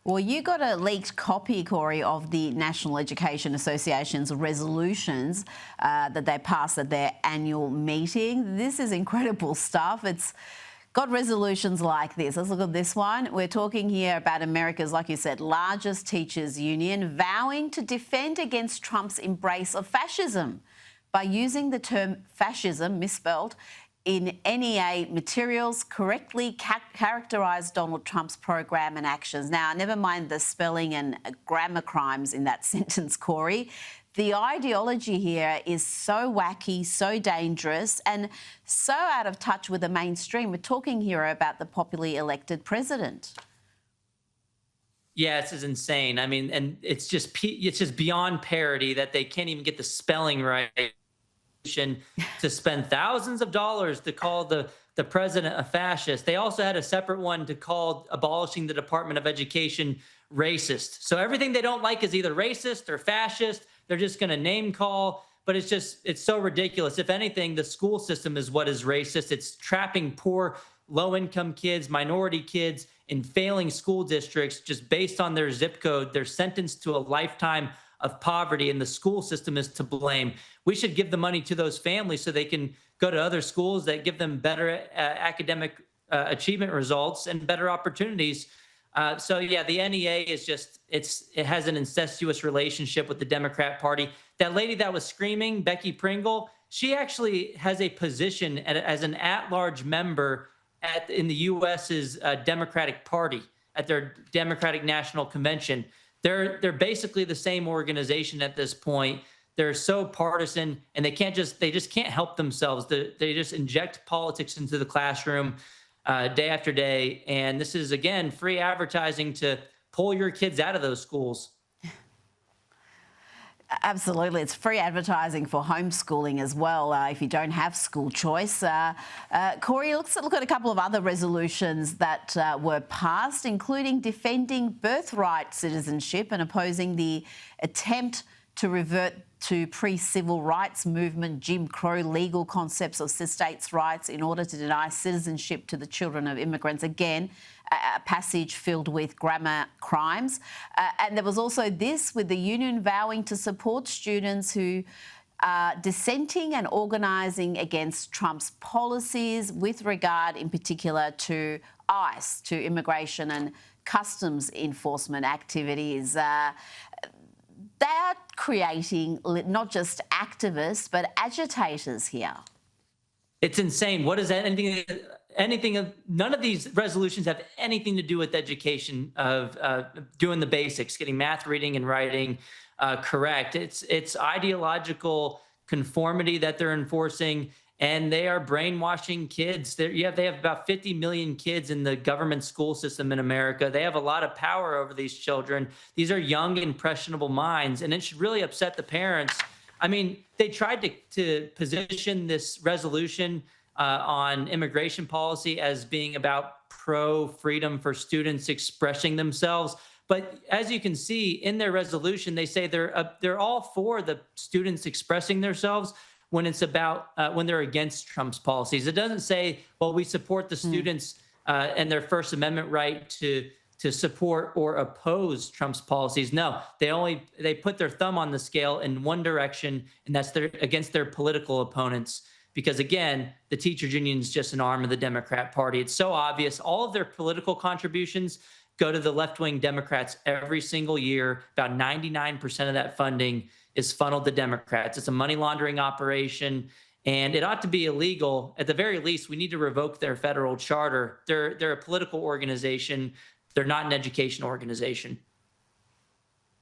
Well, you got a leaked copy, Corey, of the National Education Association's resolutions that they passed at their annual meeting. This is incredible stuff. It's got resolutions like this. Let's look at this one. We're talking here about America's, like you said, largest teachers' union vowing to defend against Trump's embrace of fascism by using the term fascism, misspelled, in NEA materials correctly characterise Donald Trump's program and actions. Now, never mind the spelling and grammar crimes in that sentence, Corey. The ideology here is so wacky, so dangerous, and so out of touch with the mainstream. We're talking here about the popularly elected president. Yeah, this is insane. I mean, and it's just beyond parody that they can't even get the spelling right to spend thousands of dollars to call the president a fascist. They also had a separate one to call abolishing the Department of Education racist. So everything they don't like is either racist or fascist. They're just going to name call, but it's so ridiculous. If anything, the school system is what is racist. It's trapping poor, low-income kids, minority kids in failing school districts just based on their zip code. They're sentenced to a lifetime of poverty, and the school system is to blame. We should give the money to those families so they can go to other schools that give them better academic achievement results and better opportunities. So yeah, the NEA is it has an incestuous relationship with the Democrat Party. That lady that was screaming, Becky Pringle, she actually has a position as an at-large member in the U.S.'s Democratic Party at their Democratic National Convention. They're basically the same organization at this point. They're so partisan, and they just can't help themselves. They just inject politics into the classroom day after day. And this is, again, free advertising to pull your kids out of those schools. Absolutely. It's free advertising for homeschooling as well if you don't have school choice. Corey, let's look at a couple of other resolutions that were passed, including defending birthright citizenship and opposing the attempt to revert to pre-civil rights movement Jim Crow legal concepts of states' rights in order to deny citizenship to the children of immigrants. Again, a passage filled with grammar crimes. And there was also this, with the union vowing to support students who are dissenting and organising against Trump's policies with regard in particular to ICE, to immigration and customs enforcement activities. They are creating not just activists, but agitators here. It's insane. What is that? None of these resolutions have anything to do with education of doing the basics, getting math, reading, and writing correct. It's ideological conformity that they're enforcing, and they are brainwashing kids. They have about 50 million kids in the government school system in America. They have a lot of power over these children. These are young, impressionable minds, and it should really upset the parents. I mean, they tried to position this resolution on immigration policy as being about pro-freedom for students expressing themselves. But as you can see in their resolution, they say they're all for the students expressing themselves when it's about when they're against Trump's policies. It doesn't say, well, we support the students and their First Amendment right to support or oppose Trump's policies. No, they put their thumb on the scale in one direction, and that's against their political opponents. Because again, the teachers union is just an arm of the Democrat Party. It's so obvious. All of their political contributions go to the left-wing Democrats every single year. About 99% of that funding is funneled to Democrats. It's a money laundering operation, and it ought to be illegal. At the very least, we need to revoke their federal charter. They're a political organization. They're not an education organization.